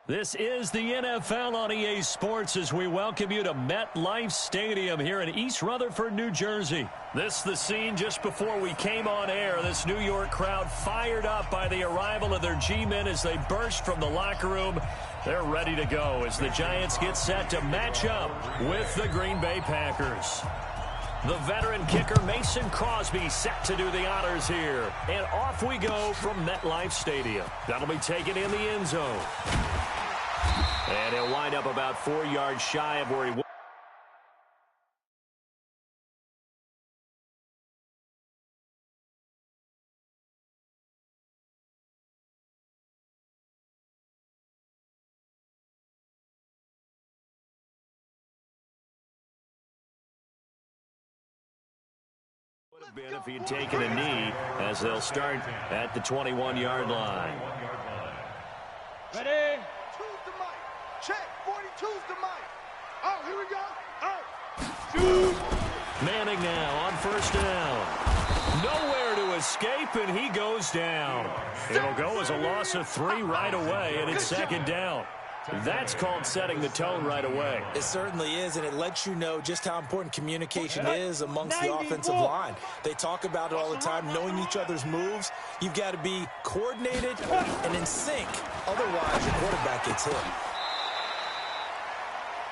This is the NFL on EA Sports as we welcome you to MetLife Stadium here in East Rutherford, New Jersey. This is the scene just before we came on air. This New York crowd fired up by the arrival of their G-men as they burst from the locker room. They're ready to go as the Giants get set to match up with the Green Bay Packers. The veteran kicker Mason Crosby set to do the honors here. And off we go from MetLife Stadium. That'll be taken in the end zone. And he'll wind up about 4 yards shy of where he was. Would have been if he'd taken a knee as they'll start at the 21-yard line. Ready? Check, 42's the mic. Oh, here we go. Oh. Shoot. Manning now on first down. Nowhere to escape, and he goes down. It'll go as a loss of 3 right away, and it's second down. That's called setting the tone right away. It certainly is, and it lets you know just how important communication is amongst the offensive line. They talk about it all the time, knowing each other's moves. You've got to be coordinated and in sync. Otherwise, your quarterback gets hit.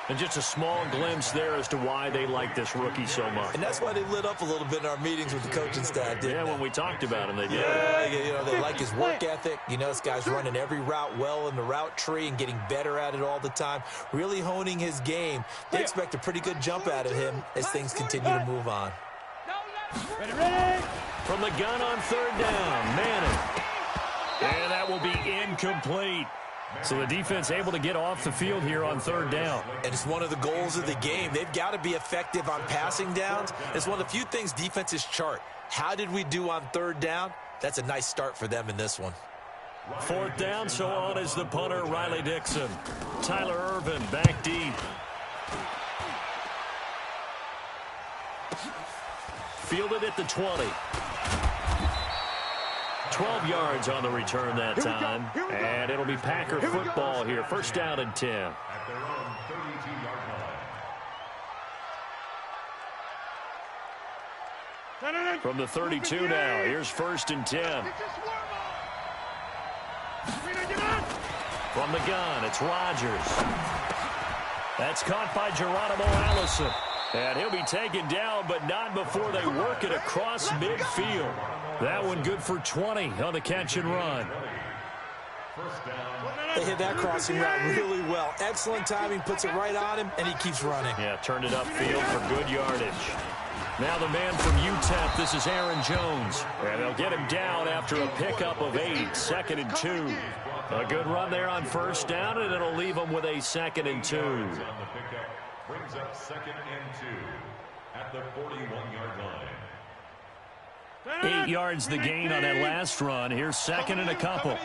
And just a small glimpse there as to why they like this rookie so much. And that's why they lit up a little bit in our meetings with the coaching staff, didn't they? When we talked about him, they did. Yeah, they like his work ethic. You know, this guy's running every route well in the route tree and getting better at it all the time, really honing his game. They expect a pretty good jump out of him as things continue to move on. Ready? From the gun on third down, Manning. And that will be incomplete. So the defense able to get off the field here on third down. And it's one of the goals of the game. They've got to be effective on passing downs. It's one of the few things defenses chart. How did we do on third down? That's a nice start for them in this one. Fourth down, so on is the punter, Riley Dixon. Tyler Irvin back deep. Fielded at the 20. 12 yards on the return that time. And it'll be Packer football here. First down and 10. From the 32 now. Here's first and 10. From the gun, it's Rodgers. That's caught by Geronimo Allison. And he'll be taken down, but not before they work it across midfield. That one good for 20 on the catch and run. They hit that crossing route really well. Excellent timing, puts it right on him, and he keeps running. Yeah, turned it upfield for good yardage. Now the man from UTEP, this is Aaron Jones. And they'll get him down after a pickup of 8, second and 2. A good run there on first down, and it'll leave them with a second and 2. Brings up second and 2 at the 41-yard line. 8 yards the gain on that last run. Here's second and a couple.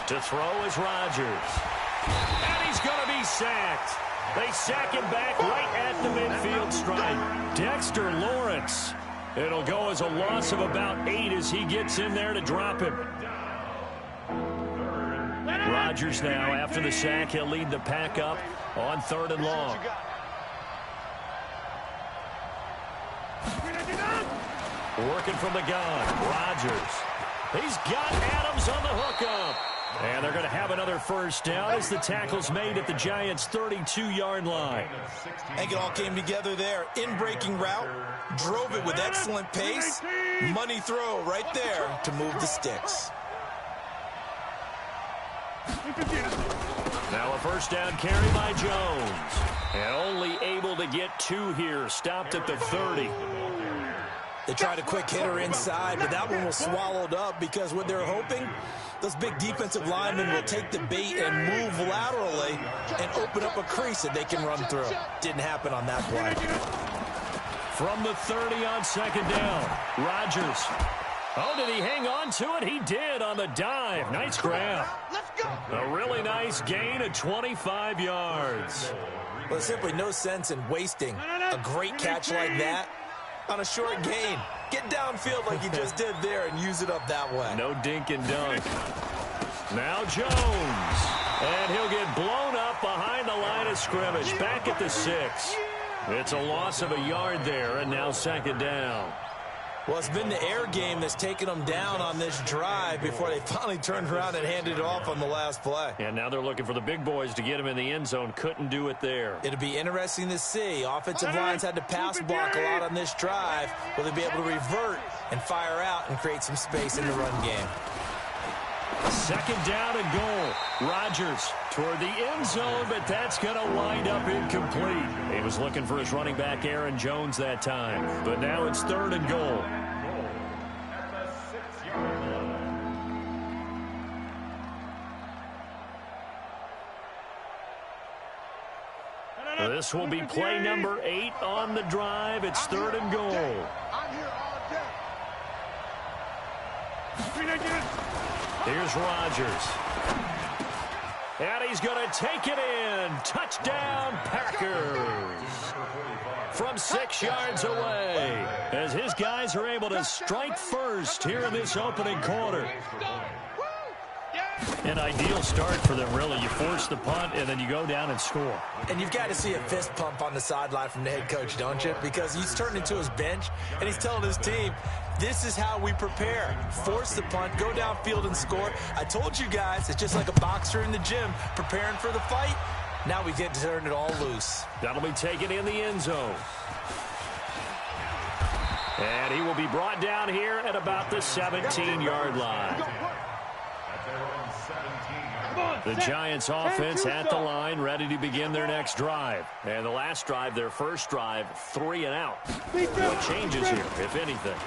To throw is Rodgers. And he's going to be sacked. They sack him back right at the midfield stripe. Dexter Lawrence. It'll go as a loss of about 8 as he gets in there to drop him. Rodgers now, after the sack, he'll lead the pack up on third and long. Working from the gun, Rodgers. He's got Adams on the hookup. And they're going to have another first down as the tackle's made at the Giants' 32-yard line. I think it all came together there. In-breaking route, drove it with excellent pace. Money throw right there to move the sticks. Now a first down carry by Jones. And only able to get 2 here. Stopped at the 30. They tried a quick hitter inside, but that one was swallowed up because what they're hoping, those big defensive linemen will take the bait and move laterally and open up a crease that they can run through. Didn't happen on that play. From the 30 on second down, Rodgers. Oh, did he hang on to it? He did on the dive. Nice grab. A really nice gain of 25 yards. Well, there's simply no sense in wasting a great catch like that on a short gain. Get downfield like he just did there and use it up that way. No dink and dunk. Now Jones. And he'll get blown up behind the line of scrimmage. Back at the 6. It's a loss of a yard there, and now second down. Well, it's been the air game that's taken them down on this drive before they finally turned around and handed it off on the last play. And now they're looking for the big boys to get him in the end zone. Couldn't do it there. It'll be interesting to see. Offensive lines had to pass block a lot on this drive. Will they be able to revert and fire out and create some space in the run game? Second down and goal. Rodgers toward the end zone, but that's going to wind up incomplete. He was looking for his running back, Aaron Jones, that time. But now it's third and goal. This will be play number 8 on the drive. It's third and goal. I'm here all day. Here's Rodgers. And he's going to take it in. Touchdown, Packers. From 6 yards away, as his guys are able to strike first here in this opening quarter. An ideal start for them, really. You force the punt, and then you go down and score. And you've got to see a fist pump on the sideline from the head coach, don't you? Because he's turning to his bench, and he's telling his team, this is how we prepare. Force the punt, go downfield and score. I told you guys, it's just like a boxer in the gym preparing for the fight. Now we get to turn it all loose. That'll be taken in the end zone. And he will be brought down here at about the 17-yard line. The Giants offense at the line, ready to begin their next drive. And the last drive, their first drive, 3 and out. What changes here, if anything?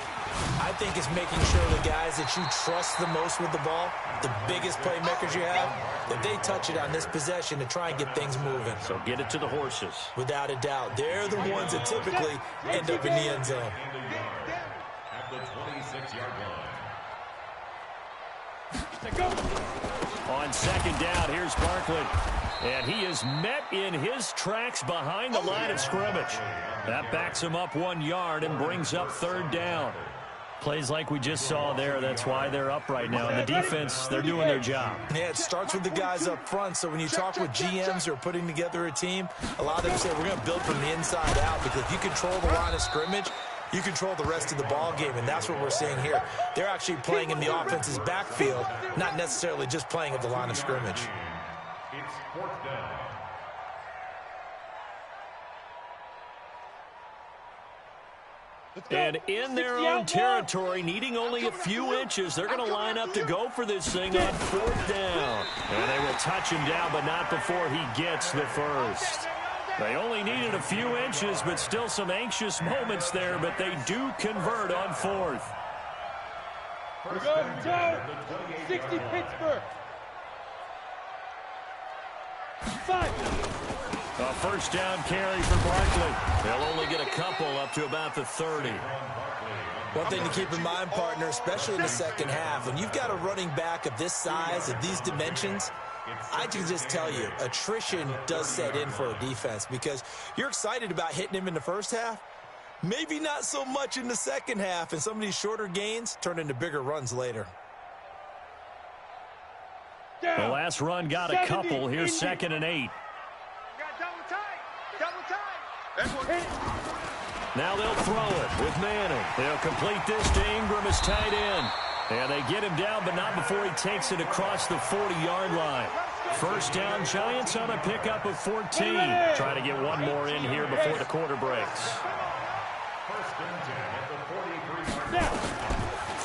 I think it's making sure the guys that you trust the most with the ball, the biggest playmakers you have, that they touch it on this possession to try and get things moving. So get it to the horses. Without a doubt. They're the ones that typically end up in the end zone. At the 26-yard line. On second down, here's Barkley. And he is met in his tracks behind the line of scrimmage. That backs him up 1 yard and brings up third down. Plays like we just saw there. That's why they're up right now. And the defense, they're doing their job. Yeah, it starts with the guys up front. So when you talk with GMs who are putting together a team, a lot of them say we're going to build from the inside out, because if you control the line of scrimmage, you control the rest of the ball game, and that's what we're seeing here. They're actually playing in the offense's backfield, not necessarily just playing at the line of scrimmage. It's fourth down. And in their own territory, needing only a few inches, they're going to line up to go for this thing on fourth down. And they will touch him down, but not before he gets the first. They only needed a few inches, but still some anxious moments there, but they do convert on fourth. Let's go, Joe. 60 Pittsburgh. 5. A first down carry for Barkley. They'll only get a couple up to about the 30. One thing to keep in mind, partner, especially in the second half, when you've got a running back of this size, of these dimensions, I can just tell you, attrition does set in for a defense, because you're excited about hitting him in the first half. Maybe not so much in the second half, and some of these shorter gains turn into bigger runs later. The last run got a couple. Here's 2nd and 8. Now they'll throw it with Manning. They'll complete this to Ingram as tight end. And they get him down, but not before he takes it across the 40-yard line. First down, Giants on a pickup of 14. Try to get one more in here before the quarter breaks.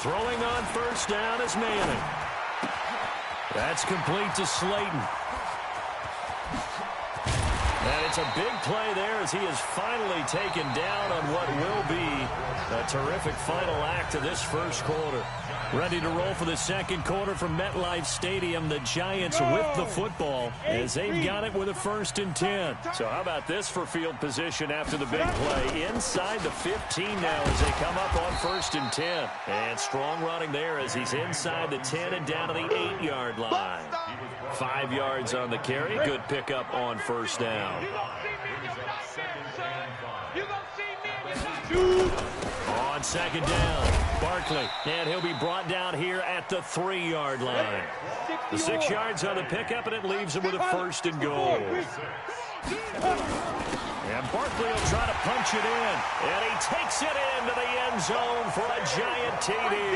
Throwing on first down is Manning. That's complete to Slayton. And it's a big play there as he is finally taken down on what will be a terrific final act of this first quarter. Ready to roll for the second quarter from MetLife Stadium. The Giants with the football as they've got it with a 1st and 10. So how about this for field position after the big play? Inside the 15 now as they come up on 1st and 10. And strong running there as he's inside the 10 and down to the 8-yard line. 5 yards on the carry. Good pickup on first down. On second down, Barkley, and he'll be brought down here at the 3-yard line. The 6 yards on the pickup, and it leaves him with a 1st and goal. And Barkley will try to punch it in, and he takes it into the end zone for a giant TD.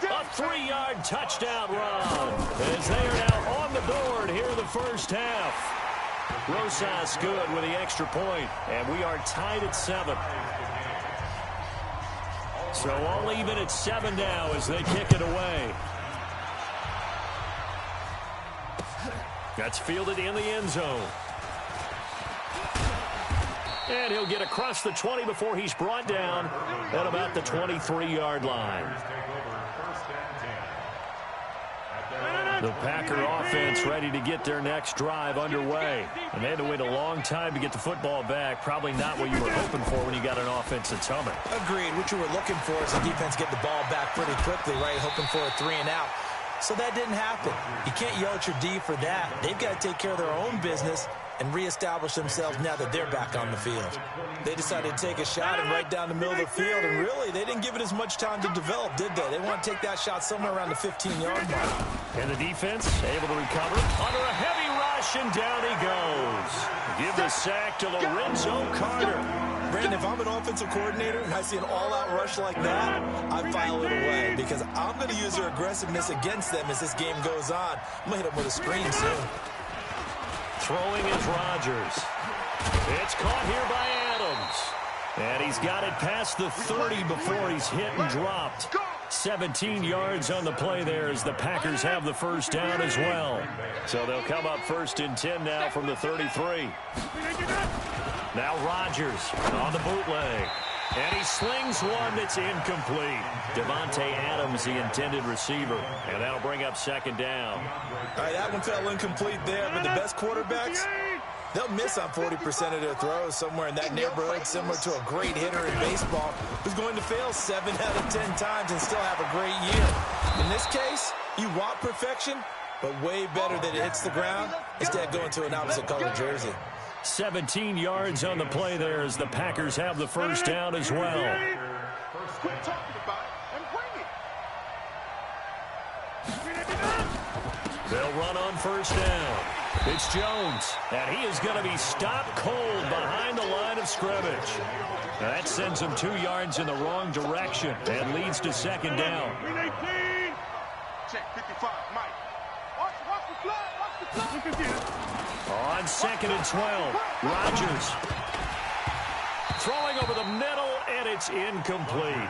A 3-yard touchdown run as they are now on the board here in the first half. Rosas good with the extra point, and we are tied at 7. So all even at 7 now as they kick it away. That's fielded in the end zone. And he'll get across the 20 before he's brought down at about the 23-yard line. The Packer offense ready to get their next drive underway. And they had to wait a long time to get the football back. Probably not what you were hoping for when you got an offense that's humming. Agreed. What you were looking for is the defense get the ball back pretty quickly, right? Hoping for a 3 and out. So that didn't happen. You can't yell at your D for that. They've got to take care of their own business and reestablish themselves now that they're back on the field. They decided to take a shot and right down the middle of the field, and really, they didn't give it as much time to develop, did they? They want to take that shot somewhere around the 15-yard mark. And the defense able to recover under a heavy rush, and down he goes. Give the sack to Lorenzo Carter. Brandon, if I'm an offensive coordinator and I see an all-out rush like that, I file it away because I'm going to use their aggressiveness against them as this game goes on. I'm going to hit them with a screen soon. Throwing is Rodgers. It's caught here by Adams. And he's got it past the 30 before he's hit and dropped. 17 yards on the play there as the Packers have the first down as well. So they'll come up 1st and 10 now from the 33. Now Rodgers on the bootleg. And he slings one that's incomplete. Devontae Adams, the intended receiver. And that'll bring up 2nd down. All right, that one fell incomplete there, but the best quarterbacks, they'll miss on 40% of their throws somewhere in that neighborhood, similar to a great hitter in baseball who's going to fail 7 out of 10 times and still have a great year. In this case, you want perfection, but way better that it hits the ground instead of going to an opposite color jersey. 17 yards on the play there as the Packers have the first down as well. Quit talking about it and bring it. They'll run on first down. It's Jones, and he is going to be stopped cold behind the line of scrimmage. That sends him 2 yards in the wrong direction and leads to 2nd down. Check 55, Mike. Watch the flag, watch the flag. On 2nd and 12, Rodgers throwing over the middle, and it's incomplete.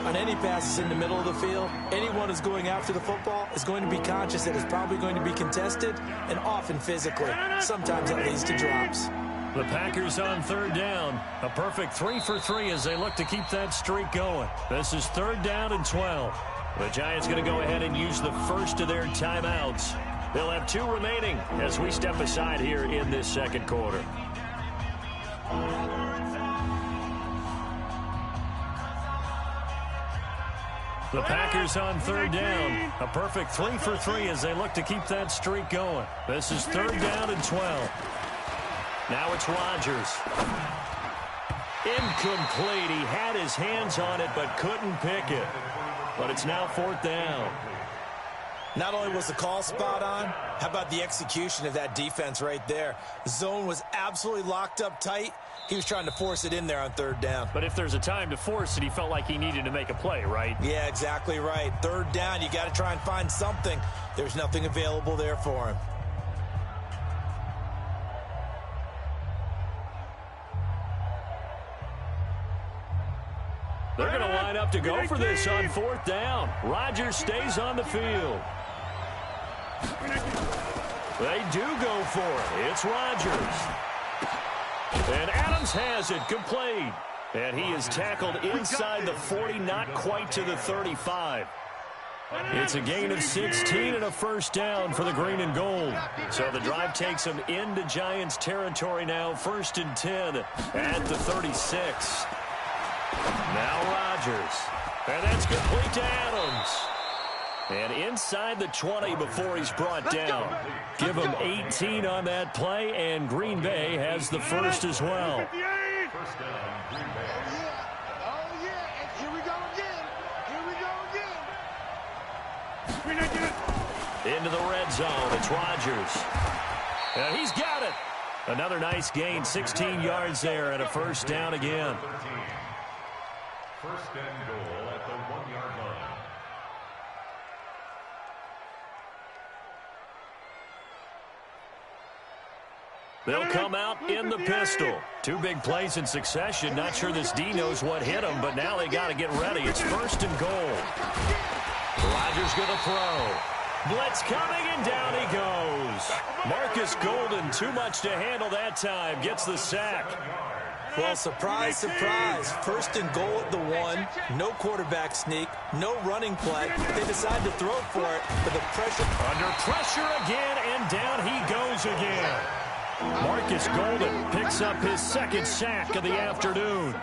On any passes in the middle of the field, anyone who's going after the football is going to be conscious that it's probably going to be contested and often physically. Sometimes that leads to drops. The Packers on 3rd down. A perfect 3 for 3 as they look to keep that streak going. This is 3rd down and 12. The Giants going to go ahead and use the first of their timeouts. They'll have 2 remaining as we step aside here in this 2nd quarter. The Packers on 3rd down. A perfect 3 for 3 as they look to keep that streak going. This is 3rd down and 12. Now it's Rodgers. Incomplete. He had his hands on it but couldn't pick it. But it's now 4th down. Not only was the call spot on, how about the execution of that defense right there? The zone was absolutely locked up tight. He was trying to force it in there on 3rd down. But if there's a time to force it, he felt like he needed to make a play, right? Yeah, exactly right. 3rd down, you got to try and find something. There's nothing available there for him. They're going to line up to go for this on 4th down. Rodgers stays on the field. They do go for it. It's Rodgers. And Adams has it complete. And he is tackled inside the 40, not quite to the 35. It's a gain of 16 and a first down for the green and gold. So the drive takes them into Giants territory now. 1st and 10 at the 36. Now Rodgers. And that's complete to Adams. And inside the 20 before he's brought down. Give him 18 on that play, and Green Bay has the first as well. Oh, yeah. And here we go again. Into the red zone. It's Rodgers. And he's got it. Another nice gain, 16 yards there, and a first down again. First and goal at the 1-yard line. They'll come out in the pistol. 2 big plays in succession. Not sure this D knows what hit him, but now they got to get ready. It's first and goal. Rodgers going to throw. Blitz coming, and down he goes. Marcus Golden, too much to handle that time, gets the sack. Well, surprise, surprise. First and goal at the 1. No quarterback sneak. No running play. They decide to throw for it, but the pressure. Under pressure again, and down he goes again. Marcus Golden picks up his second sack of the afternoon.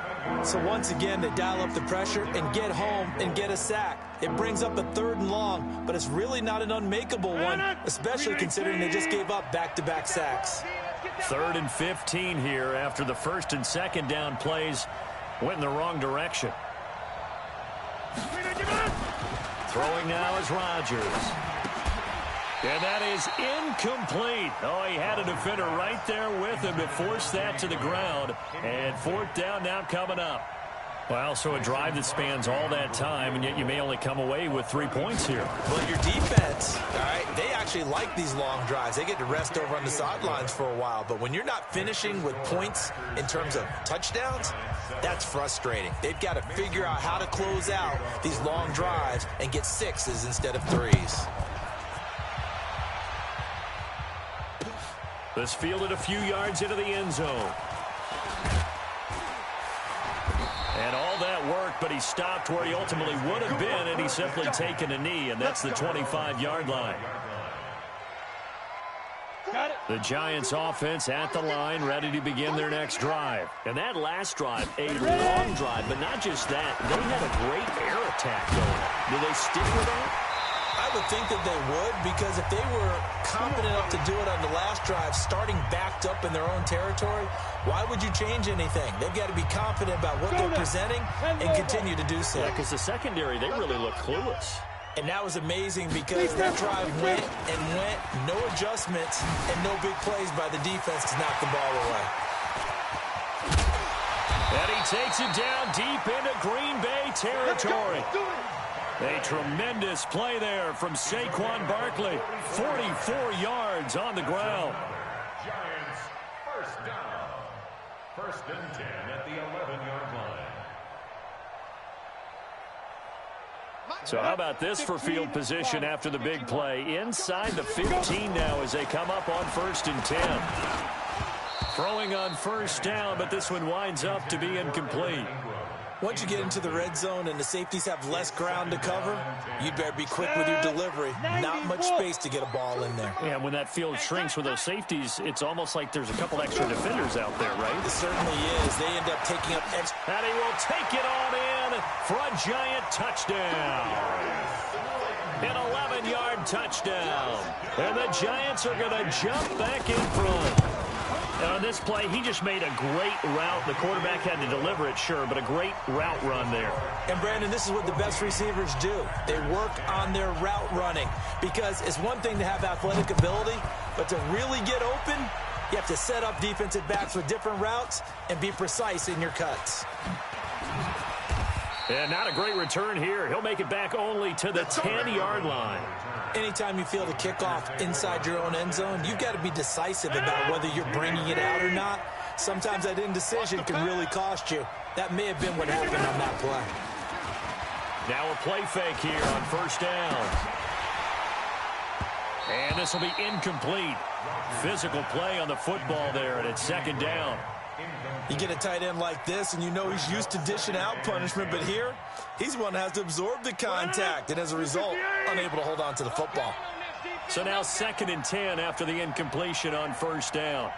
So once again, they dial up the pressure and get home and get a sack. It brings up a 3rd and long, but it's really not an unmakeable one, especially considering they just gave up back-to-back sacks. 3rd and 15 here after the 1st and 2nd down plays went in the wrong direction. Throwing now is Rodgers. And that is incomplete. Oh, he had a defender right there with him to force that to the ground. And 4th down now coming up. Well, so a drive that spans all that time, and yet you may only come away with 3 points here. Well, your defense, all right, they actually like these long drives. They get to rest over on the sidelines for a while. But when you're not finishing with points in terms of touchdowns, that's frustrating. They've got to figure out how to close out these long drives and get 6s instead of 3s. This fielded a few yards into the end zone. And all that worked, but he stopped where he ultimately would have been, and he's simply taken a knee, and that's the 25-yard line. The Giants offense at the line, ready to begin their next drive. And that last drive, a long drive, but not just that. They had a great air attack going. Do they stick with that? I would think that they would, because if they were confident enough to do it on the last drive, starting backed up in their own territory, why would you change anything? They've got to be confident about what they're presenting and continue to do so. Yeah, because the secondary, they really look clueless. And that was amazing because that drive went and went, no adjustments, and no big plays by the defense to knock the ball away. And he takes it down deep into Green Bay territory. A tremendous play there from Saquon Barkley. 44 yards on the ground. Giants first down. 1st and 10 at the 11-yard line. So how about this for field position after the big play? Inside the 15 now as they come up on 1st and 10. Throwing on 1st down, but this one winds up to be incomplete. Once you get into the red zone and the safeties have less ground to cover, you better be quick with your delivery. Not much space to get a ball in there. Yeah, when that field shrinks with those safeties, it's almost like there's a couple extra defenders out there, right? It certainly is. They end up taking up extra. And he will take it on in for a Giant touchdown. An 11-yard touchdown. And the Giants are going to jump back in front. And on this play, he just made a great route. The quarterback had to deliver it, sure, but a great route run there. And, Brandon, this is what the best receivers do. They work on their route running, because it's one thing to have athletic ability, but to really get open, you have to set up defensive backs with different routes and be precise in your cuts. And not a great return here. He'll make it back only to the 10-yard line. Anytime you field a kickoff inside your own end zone, you've got to be decisive about whether you're bringing it out or not. Sometimes that indecision can really cost you. That may have been what happened on that play. Now a play fake here on 1st down. And this will be incomplete. Physical play on the football there, and it's 2nd down. You get a tight end like this, and you know he's used to dishing out punishment, but here, he's one that has to absorb the contact, and as a result, unable to hold on to the football. So now 2nd and 10 after the incompletion on 1st down.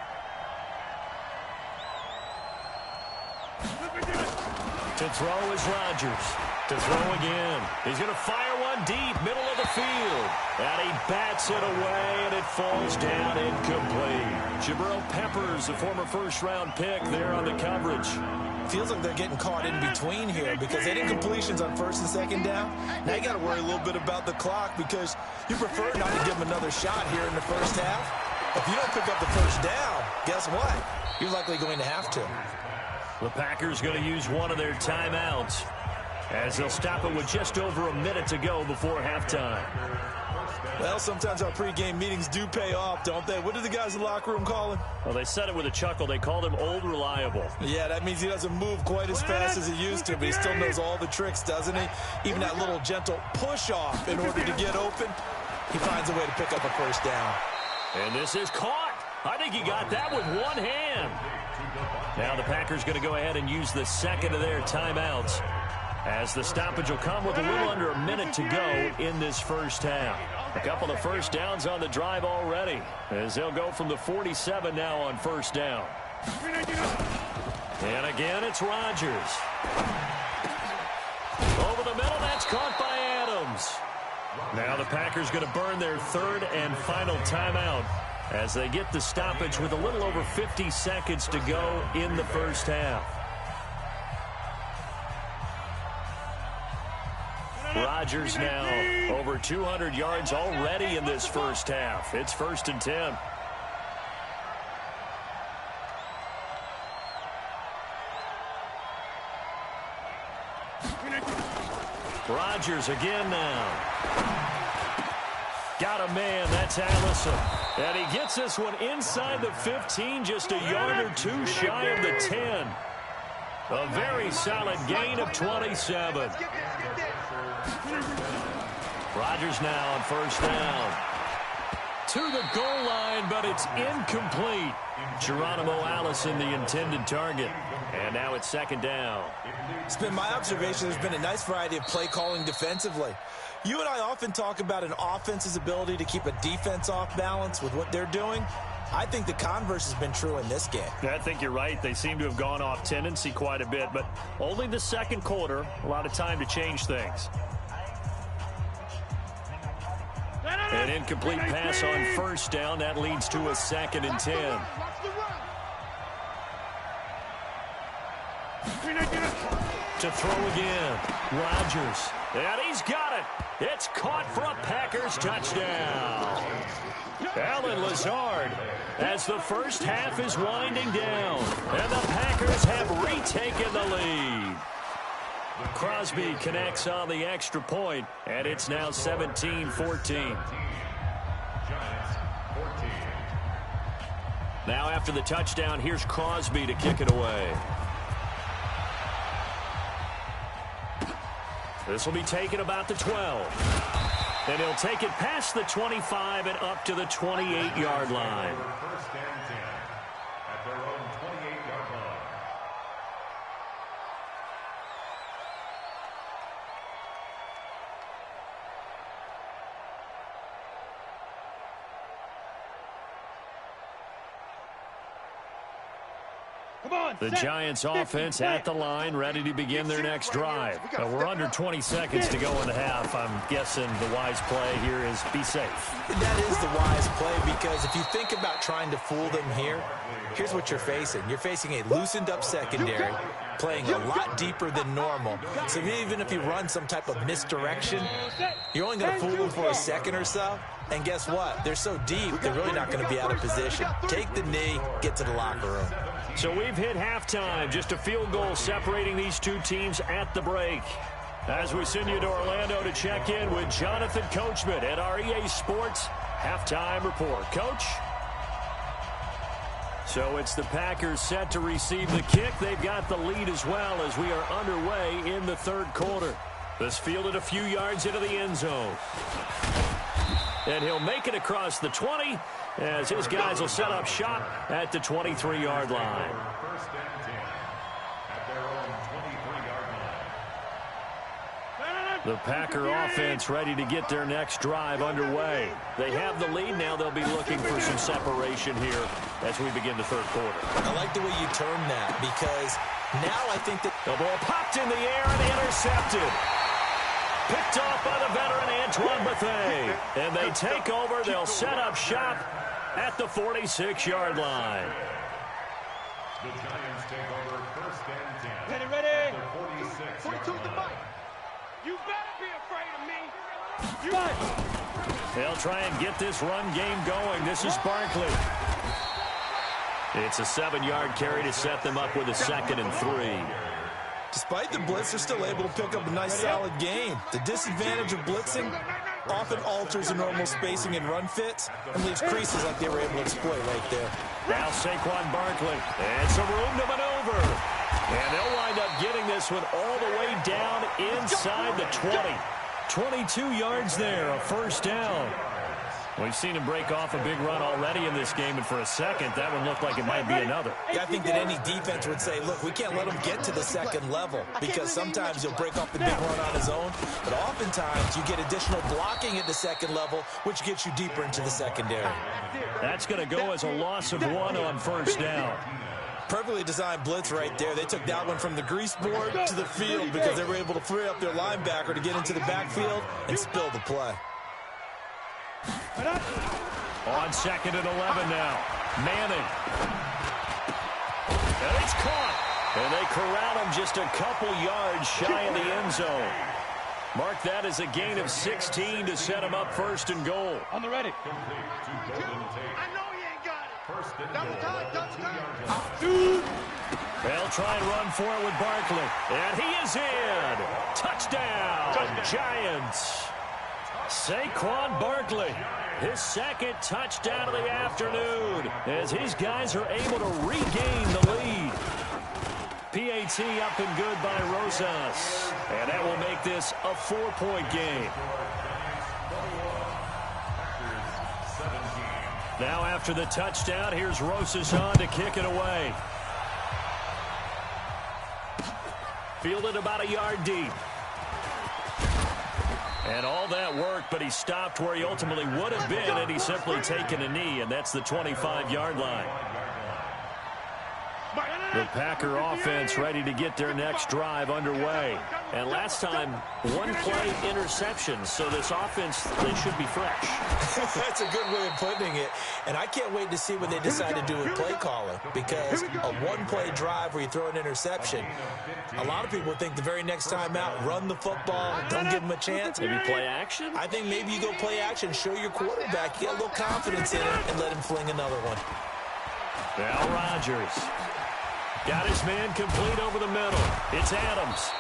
To throw is Rodgers. To throw again. He's going to fire one deep, middle of the field. And he bats it away, and it falls down incomplete. Jabril Peppers, the former 1st-round pick there on the coverage. feels like they're getting caught in between here because they didn't completions on first and second down. Now you got to worry a little bit about the clock because you prefer not to give them another shot here in the first half. If you don't pick up the first down, guess what? You're likely going to have to. The Packers going to use one of their timeouts as they'll stop it with just over a minute to go before halftime. Well, sometimes our pregame meetings do pay off, don't they? What do the guys in the locker room call him? Well, they said it with a chuckle. They called him Old Reliable. Yeah, that means he doesn't move quite as fast as he used to, but he still knows all the tricks, doesn't he? Even that little gentle push-off in order to get open, he finds a way to pick up a first down. And this is caught. I think he got that with one hand. Now the Packers going to go ahead and use the second of their timeouts as the stoppage will come with a little under a minute to go in this first half. A couple of first downs on the drive already as they'll go from the 47 now on first down. And again, it's Rodgers. Over the middle, that's caught by Adams. Now the Packers going to burn their third and final timeout as they get the stoppage with a little over 50 seconds to go in the first half. Rodgers now over 200 yards already in this first half. It's 1st and 10. Rodgers again now. Got a man, that's Allison. And he gets this one inside the 15, just a yard or two shy of the 10. A very solid gain of 27. Rodgers now on first down. To the goal line, but it's incomplete. Geronimo Allison, the intended target. And now it's second down. It's been my observation there's been a nice variety of play calling defensively. You and I often talk about an offense's ability to keep a defense off balance with what they're doing. I think the converse has been true in this game. I think you're right. They seem to have gone off tendency quite a bit, but only the second quarter. A lot of time to change things. An incomplete pass on first down. That leads to a 2nd and 10. To throw again. Rodgers. And he's got it. It's caught for a Packers touchdown. Alan Lazard as the first half is winding down. And the Packers have retaken the lead. Crosby connects on the extra point, and it's now 17-14. Now after the touchdown, here's Crosby to kick it away. This will be taken about the 12. And he'll take it past the 25 and up to the 28-yard line. First and 10 at their own 28-yard line. The Giants offense at the line, ready to begin their next drive. We're under 20 seconds to go in the half. I'm guessing the wise play here is be safe. That is the wise play because if you think about trying to fool them here, here's what you're facing. You're facing a loosened up secondary, playing a lot deeper than normal. So even if you run some type of misdirection, you're only going to fool them for a second or so. And guess what? They're so deep, they're really not going to be out of position. Take the knee, get to the locker room. So we've hit halftime. Just a field goal separating these two teams at the break. As we send you to Orlando to check in with Jonathan Coachman at our EA Sports Halftime Report. Coach? So it's the Packers set to receive the kick. They've got the lead as well as we are underway in the third quarter. This fielded a few yards into the end zone. And he'll make it across the 20 as his guys will set up shop at the 23-yard line. First and 10 at their own 23-yard line. The Packer offense ready to get their next drive underway. They have the lead. Now they'll be looking for some separation here as we begin the third quarter. I like the way you term that because now I think that the ball popped in the air and intercepted. Picked off by the veteran Antoine Bethea. And they take over. They'll set up shop at the 46-yard line. The Giants take over first and You better be afraid of me. They'll try and get this run game going. This is Barkley. It's a 7-yard carry to set them up with a 2nd and 3. Despite the blitz, they're still able to pick up a nice, solid gain. The disadvantage of blitzing often alters the normal spacing and run fits and leaves creases like they were able to exploit right there. Now Saquon Barkley. And some room to maneuver. And they'll wind up getting this one all the way down inside the 20. 22 yards there, a 1st down. We've seen him break off a big run already in this game, and for a second, that one looked like it might be another. Yeah, I think that any defense would say, look, we can't let him get to the 2nd level, because sometimes he'll break off the big run on his own, but oftentimes you get additional blocking at the 2nd level, which gets you deeper into the secondary. That's going to go as a loss of 1 on 1st down. Perfectly designed blitz right there. They took that one from the grease board to the field because they were able to free up their linebacker to get into the backfield and spill the play. On 2nd and 11 now. Manning. And it's caught. And they corral him just a couple yards shy of the end zone. Mark that as a gain of 16 to set him up 1st and goal. On the ready. I know he ain't got it. Double time. They'll try and run for it with Barkley. And he is in. Touchdown. Giants. Saquon Barkley, his 2nd touchdown of the afternoon, as his guys are able to regain the lead. PAT up and good by Rosas, and that will make this a 4-point game. Now after the touchdown, here's Rosas on to kick it away. Fielded about a yard deep. And all that work, but he stopped where he ultimately would have been, and he's simply taken a knee, and that's the 25-yard line. The Packer offense ready to get their next drive underway. And last time, 1-play interception, so this offense, they should be fresh. That's a good way of putting it. And I can't wait to see what they decide to do with play calling, because a 1-play drive where you throw an interception, a lot of people think the very next time out, run the football, don't give them a chance. Maybe play action? I think maybe you go play action, show your quarterback, get a little confidence in him, and let him fling another one. Now Rodgers. Got his man complete over the middle. It's Adams.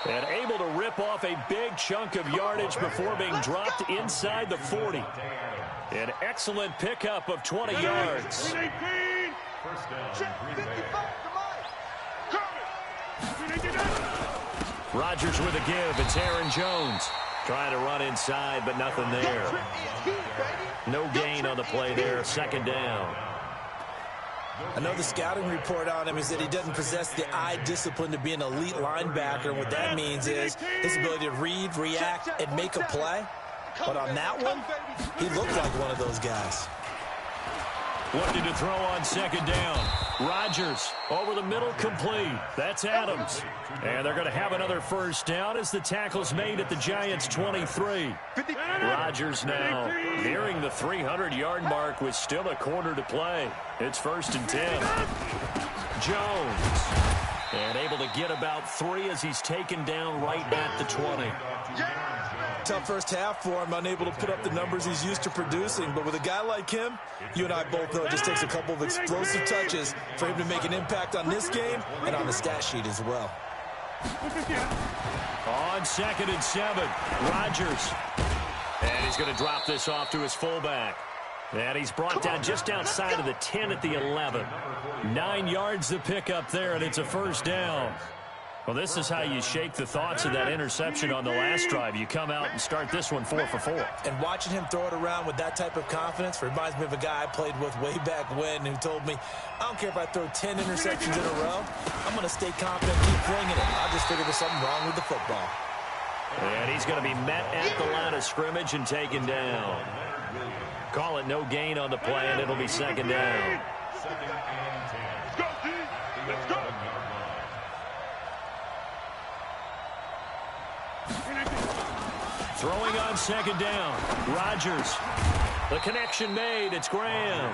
And able to rip off a big chunk of yardage before being dropped inside the 40. An excellent pickup of 20 yards. Rodgers with a give. It's Aaron Jones. Trying to run inside, but nothing there. No gain on the play there. 2nd down. I know the scouting report on him is that he doesn't possess the eye discipline to be an elite linebacker. And what that means is his ability to read, react, and make a play. But on that one, he looked like one of those guys. Looking to throw on 2nd down. Rodgers over the middle, complete. That's Adams. And they're going to have another 1st down as the tackle's made at the Giants' 23. Rodgers now nearing the 300-yard mark with still a quarter to play. It's 1st and 10. Jones. And able to get about 3 as he's taken down right at the 20. Tough first half for him, unable to put up the numbers he's used to producing. But with a guy like him, you and I both know it just takes a couple of explosive touches for him to make an impact on this game and on the stat sheet as well. On 2nd and 7, Rodgers. And he's going to drop this off to his fullback. And he's brought down just outside of the 10 at the 11. 9 yards to pick up there, and it's a 1st down. Well, this is how you shake the thoughts of that interception on the last drive. You come out and start this one 4 for 4. And watching him throw it around with that type of confidence reminds me of a guy I played with way back when who told me, I don't care if I throw 10 interceptions in a row, I'm going to stay confident and keep flinging it. I just figured there's something wrong with the football. And he's going to be met at the line of scrimmage and taken down. Call it no gain on the play, and it'll be 2nd down. Let's go, D. Let's go. Throwing on 2nd down. Rodgers. The connection made. It's Graham.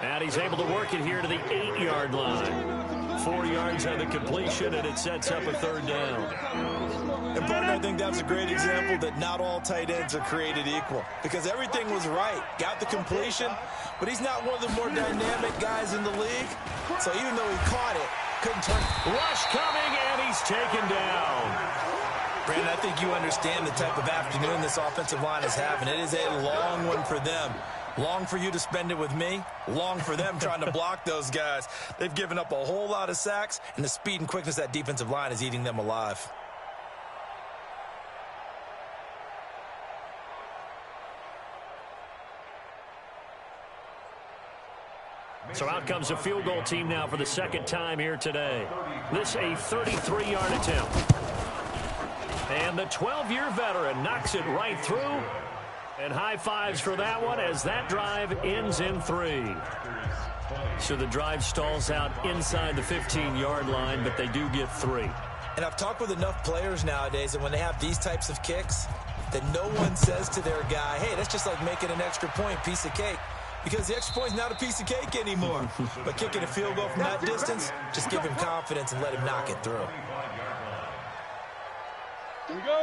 And he's able to work it here to the 8-yard line. 4 yards on the completion, and it sets up a 3rd down. And, partner, I think that's a great example that not all tight ends are created equal, because everything was right. Got the completion, but he's not one of the more dynamic guys in the league. So even though he caught it, couldn't turn. Rush coming, and he's taken down. Brandon, I think you understand the type of afternoon this offensive line is having. It is a long one for them. Long for you to spend it with me. Long for them trying to block those guys. They've given up a whole lot of sacks, and the speed and quickness of that defensive line is eating them alive. So out comes a field goal team now for the 2nd time here today. This a 33-yard attempt. And the 12-year veteran knocks it right through. And high fives for that one as that drive ends in 3. So the drive stalls out inside the 15-yard line, but they do get 3. And I've talked with enough players nowadays that when they have these types of kicks, that no one says to their guy, hey, that's just like making an extra point, piece of cake. Because the extra point is not a piece of cake anymore. But kicking a field goal from that distance, just give him confidence and let him knock it through.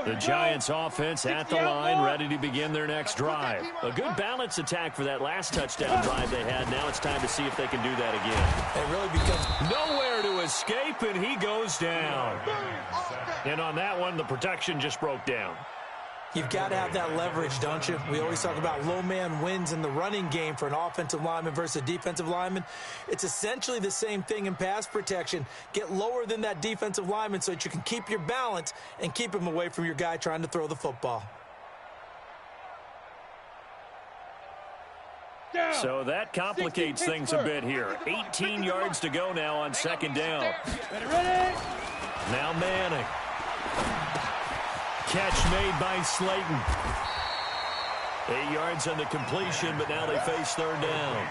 The Giants offense at the line, ready to begin their next drive. A good balance attack for that last touchdown drive they had. Now it's time to see if they can do that again. It really becomes nowhere to escape, and he goes down. And on that one, the protection just broke down. You've got to have that leverage, don't you? We always talk about low man wins in the running game for an offensive lineman versus a defensive lineman. It's essentially the same thing in pass protection. Get lower than that defensive lineman so that you can keep your balance and keep him away from your guy trying to throw the football. So that complicates things a bit here. 18 yards to go now on 2nd down. Now Manning. Catch made by Slayton. 8 yards on the completion, but now they face 3rd down.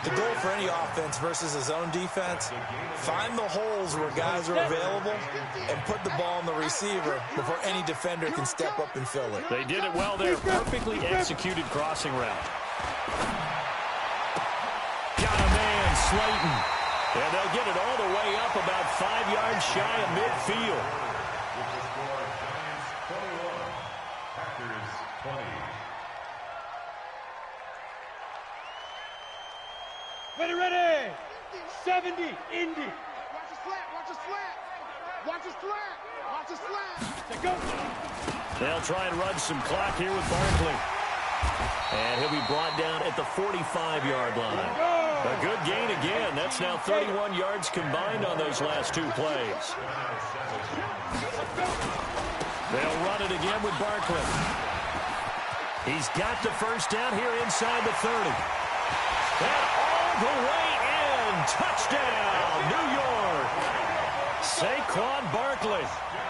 The goal for any offense versus his own defense, find the holes where guys are available and put the ball in the receiver before any defender can step up and fill it. They did it well there. Perfectly executed crossing route. Got a man, Slayton. And they'll get it all the way up about 5 yards shy of midfield. Ready. 70, Indy. Watch a slant, watch a slant. Watch a slant, watch a slant. Go. They'll try and run some clock here with Barkley. And he'll be brought down at the 45-yard line. A good gain again. That's now 31 yards combined on those last 2 plays. They'll run it again with Barkley. He's got the 1st down here inside the 30. And all the way in. Touchdown, New York. Saquon Barkley,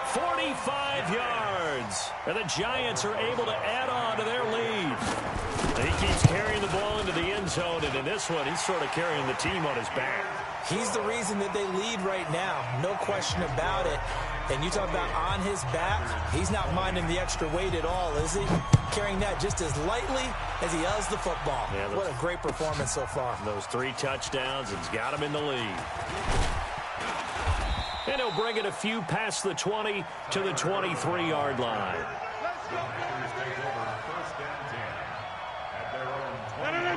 45 yards. And the Giants are able to add on to their lead. He keeps carrying the ball into the end zone, and in this one, he's sort of carrying the team on his back. He's the reason that they lead right now. No question about it. And you talk about on his back, he's not minding the extra weight at all, is he? Carrying that just as lightly as he does the football. Yeah, what a great performance so far. Those 3 touchdowns has got him in the lead. And he'll bring it a few past the 20 to the 23-yard line.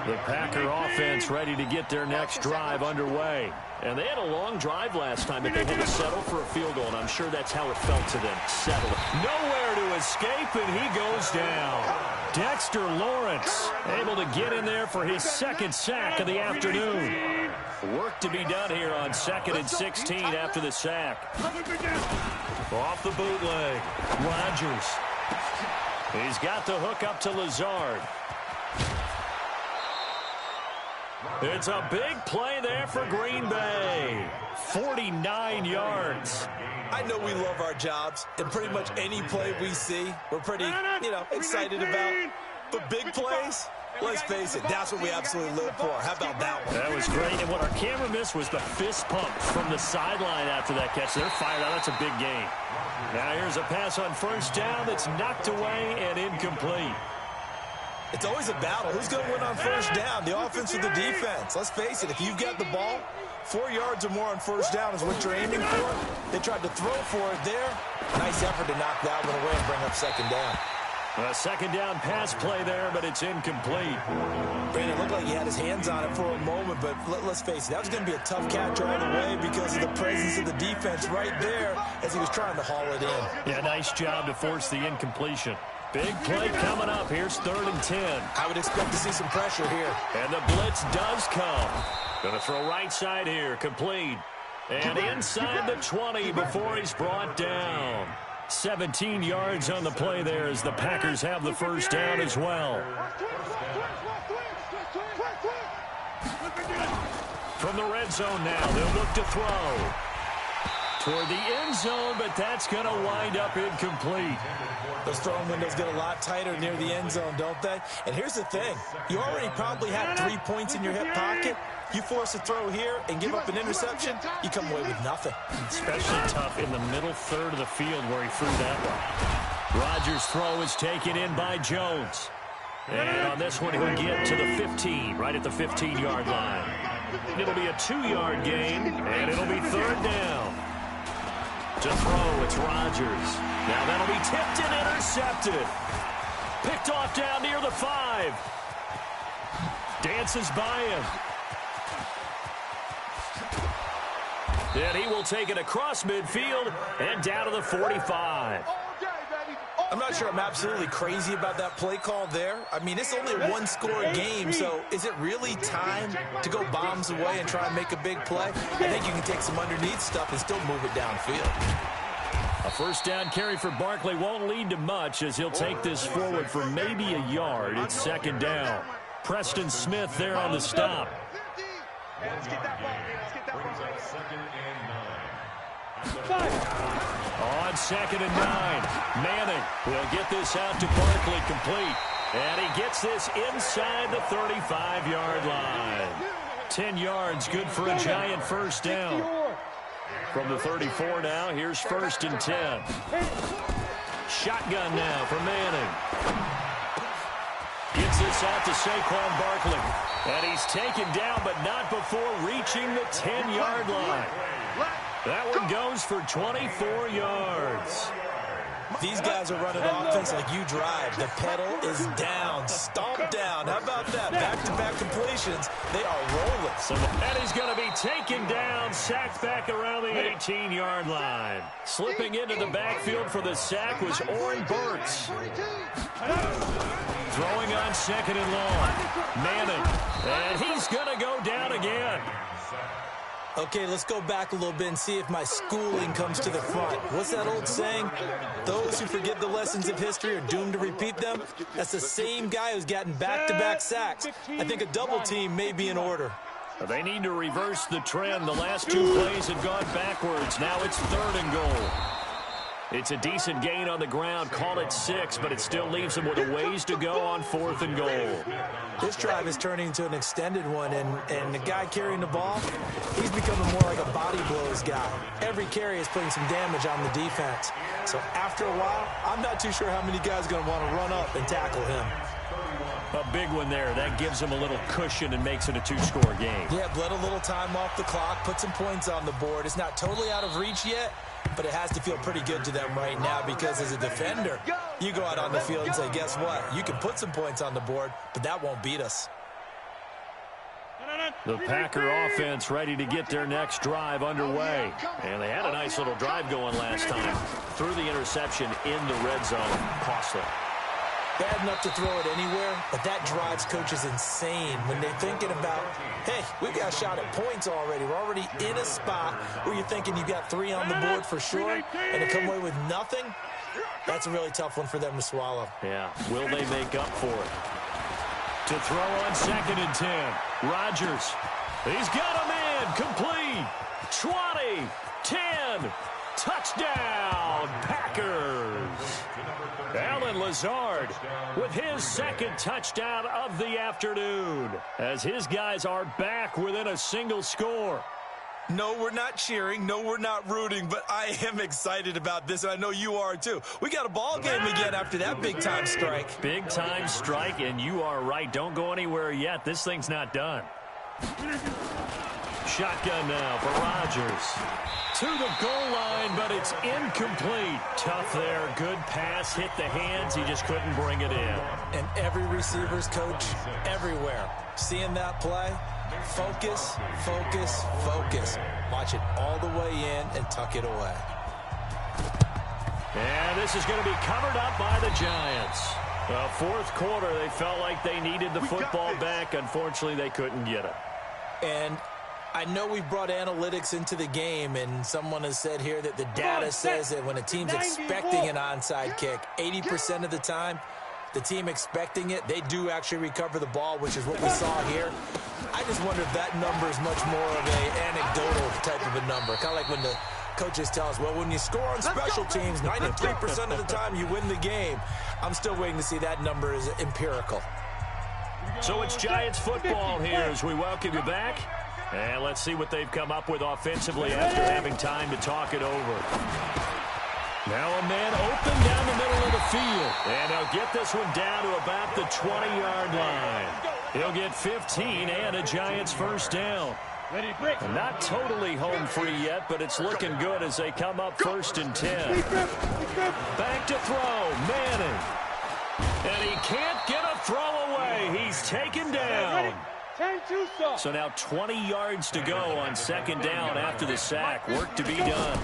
The Packer offense ready to get their next drive underway. And they had a long drive last time, but they had to settle for a field goal, and I'm sure that's how it felt to them. Settle. Nowhere to escape, and he goes down. Dexter Lawrence able to get in there for his 2nd sack of the afternoon. Work to be done here on 2nd and 16 after the sack. Off the bootleg. Rodgers. He's got the hook up to Lazard. It's a big play there for Green Bay. 49 yards. I know we love our jobs, and pretty much any play we see, we're pretty, excited about. But big plays, let's face it, that's what we absolutely live for. How about that one? That was great, and what our camera missed was the fist pump from the sideline after that catch. They're fired out. That's a big gain. Now here's a pass on 1st down that's knocked away and incomplete. It's always a battle. Who's going to win on first down, the offense or the defense? Let's face it, if you've got the ball, 4 yards or more on first down is what you're aiming for. They tried to throw for it there. Nice effort to knock that one away and bring up second down. A second down pass play there, but it's incomplete. Brandon, it looked like he had his hands on it for a moment, but let's face it, that was going to be a tough catch all the way because of the presence of the defense right there as he was trying to haul it in. Yeah, nice job to force the incompletion. Big play coming up. Here's 3rd and 10. I would expect to see some pressure here. And the blitz does come. Going to throw right side here. Complete. And inside the 20 before he's brought down. 17 yards on the play there as the Packers have the first down as well. From the red zone now, they'll look to throw. Toward the end zone, but that's going to wind up incomplete. Those throwing windows get a lot tighter near the end zone, don't they? And here's the thing. You already probably had 3 points in your hip pocket. You force a throw here and give up an interception, you come away with nothing. Especially tough in the middle third of the field where he threw that one. Rodgers' throw is taken in by Jones. And on this one, he'll get to the 15, right at the 15-yard line. It'll be a 2-yard gain, and it'll be 3rd down. To throw, it's Rodgers. Now that'll be tipped and intercepted. Picked off down near the 5. Dances by him. And he will take it across midfield and down to the 45. I'm not sure I'm absolutely crazy about that play call there. I mean, it's only a one-score game, so is it really time to go bombs away and try and make a big play? I think you can take some underneath stuff and still move it downfield. A first down carry for Barkley won't lead to much as he'll take this forward for maybe a yard. It's 2nd down. Preston Smith there on the stop. Let's get that ball. Let's get that ball. On 2nd and 9, Manning will get this out to Barkley complete. And he gets this inside the 35-yard line. 10 yards, good for a giant first down. From the 34 now, here's 1st and 10. Shotgun now for Manning. Gets this out to Saquon Barkley. And he's taken down, but not before reaching the 10-yard line. That one goes for 24 yards. These guys are running offense like you drive. The pedal is down, stomped down. How about that? Back-to-back completions. They are rolling. And he's going to be taken down, sacked back around the 18-yard line. Slipping into the backfield for the sack was Orrin Burks. Throwing on 2nd and long. Manning. And he's going to go down again. Okay, let's go back a little bit and see if my schooling comes to the front. What's that old saying? Those who forget the lessons of history are doomed to repeat them. That's the same guy who's gotten back-to-back sacks. I think a double team may be in order. They need to reverse the trend. The last 2 plays have gone backwards. Now it's 3rd and goal. It's a decent gain on the ground. Call it 6, but it still leaves them with a ways to go on 4th and goal. This drive is turning into an extended one, and the guy carrying the ball, he's becoming more like a body blows guy. Every carry is putting some damage on the defense. So after a while, I'm not too sure how many guys are going to want to run up and tackle him. A big one there. That gives them a little cushion and makes it a 2-score game. Yeah, bled a little time off the clock, put some points on the board. It's not totally out of reach yet, but it has to feel pretty good to them right now because as a defender, you go out on the field and say, guess what? You can put some points on the board, but that won't beat us. The Packer offense ready to get their next drive underway. And they had a nice little drive going last time. Threw the interception in the red zone. Costly. Bad enough to throw it anywhere, but that drives coaches insane when they're thinking about, hey, we've got a shot at points already. We're already in a spot where you're thinking you've got 3 on the board for sure, and to come away with nothing, that's a really tough one for them to swallow. Yeah, will they make up for it? To throw on 2nd and 10. Rodgers. He's got him in. Complete. 20. 10. Touchdown, Packers. Allen Lazard with his 2nd touchdown of the afternoon as his guys are back within a single score. No, we're not cheering. No, we're not rooting, but I am excited about this. I know you are too. We got a ball game again after that big-time strike. Big-time strike, and you are right. Don't go anywhere yet. This thing's not done. Shotgun now for Rodgers. To the goal line, but it's incomplete. Tough there. Good pass. Hit the hands. He just couldn't bring it in. And every receiver's coach everywhere. Seeing that play, focus, focus, focus. Watch it all the way in and tuck it away. And this is going to be covered up by the Giants. Fourth quarter, they felt like they needed the football back. Unfortunately, they couldn't get it. And I know we've brought analytics into the game, and someone has said here that the data says that when a team's expecting an onside kick, 80% of the time, the team expecting it, they do actually recover the ball, which is what we saw here. I just wonder if that number is much more of an anecdotal type of a number. Kind of like when the coaches tell us, well, when you score on special teams, 93% of the time you win the game. I'm still waiting to see that number is empirical. So it's Giants football here as we welcome you back. And let's see what they've come up with offensively after having time to talk it over. Now a man open down the middle of the field. And he'll get this one down to about the 20-yard line. He'll get 15 and a Giants first down. Not totally home free yet, but it's looking good as they come up first and 10. Back to throw. Manning. And he can't get a throw away. He's taken down. So now 20 yards to go on second down after the sack. Work to be done.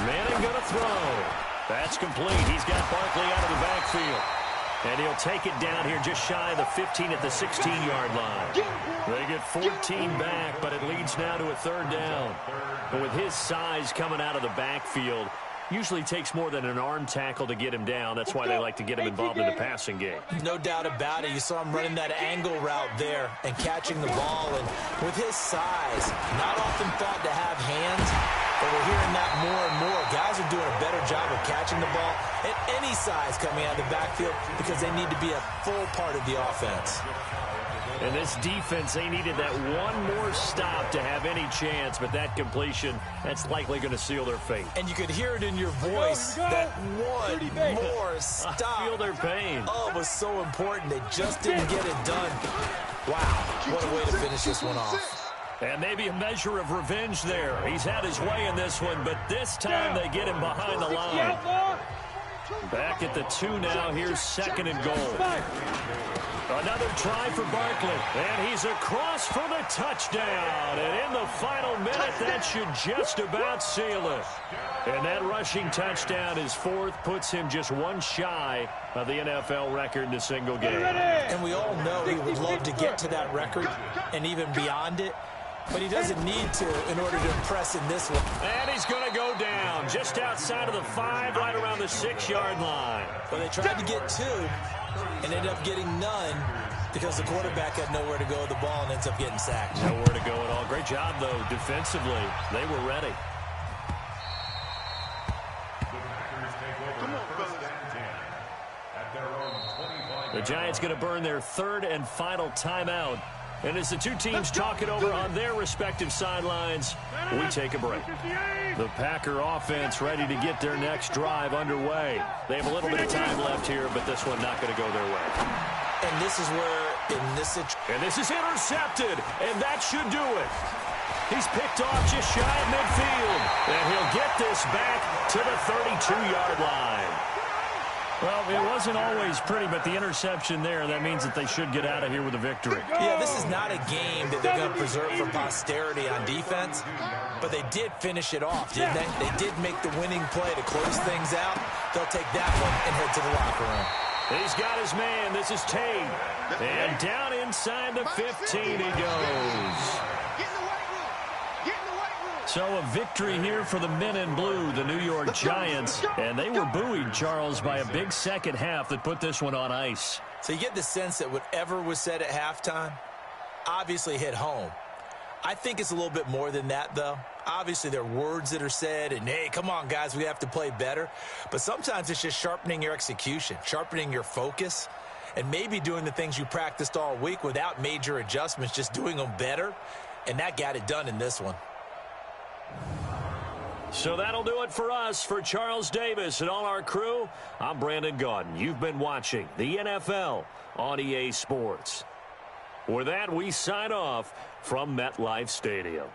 Manning going to throw. That's complete. He's got Barkley out of the backfield. And he'll take it down here just shy of the 15 at the 16-yard line. They get 14 back, but it leads now to a third down. But with his size coming out of the backfield, usually takes more than an arm tackle to get him down. That's why they like to get him involved in the passing game. No doubt about it. You saw him running that angle route there and catching the ball. And with his size, not often thought to have hands, but we're hearing that more and more. Guys are doing a better job of catching the ball at any size coming out of the backfield because they need to be a full part of the offense. And this defense, they needed that one more stop to have any chance, but that completion, that's likely going to seal their fate. And you could hear it in your voice, that one more stop. I feel their pain. Oh, it was so important. They just didn't get it done. Wow, what a way to finish this one off. And maybe a measure of revenge there. He's had his way in this one, but this time they get him behind the line. Back at the 2 now. Here's second and goal. Another try for Barkley, and he's across for the touchdown. And in the final minute, that should just about seal it. And that rushing touchdown, his fourth, puts him just one shy of the NFL record in a single game. And we all know he would love to get to that record and even beyond it. But he doesn't need to in order to impress in this one. And he's going to go down just outside of the 5, right around the 6-yard line. But they tried to get 2 and ended up getting none because the quarterback had nowhere to go with the ball and ends up getting sacked. Nowhere to go at all. Great job, though, defensively. They were ready. The Giants going to burn their third and final timeout. And as the two teams talk it over on their respective sidelines, we take a break. The Packer offense ready to get their next drive underway. They have a little bit of time left here, but this one not going to go their way. And this is where, in this situation... And this is intercepted, and that should do it. He's picked off just shy of midfield, and he'll get this back to the 32-yard line. Well, it wasn't always pretty, but the interception there, that means that they should get out of here with a victory. Yeah, this is not a game that they're going to preserve for posterity on defense, but they did finish it off, didn't they? They did make the winning play to close things out. They'll take that one and head to the locker room. He's got his man. This is Tate. And down inside the 15 he goes. So a victory here for the men in blue, the New York Giants. And they were buoyed, Charles, by a big second half that put this one on ice. So you get the sense that whatever was said at halftime obviously hit home. I think it's a little bit more than that, though. Obviously, there are words that are said, and, hey, come on, guys, we have to play better. But sometimes it's just sharpening your execution, sharpening your focus, and maybe doing the things you practiced all week without major adjustments, just doing them better. And that got it done in this one. So that'll do it for us. For Charles Davis and all our crew, I'm Brandon Gaudin. You've been watching the NFL on EA Sports. With that, we sign off from MetLife Stadium.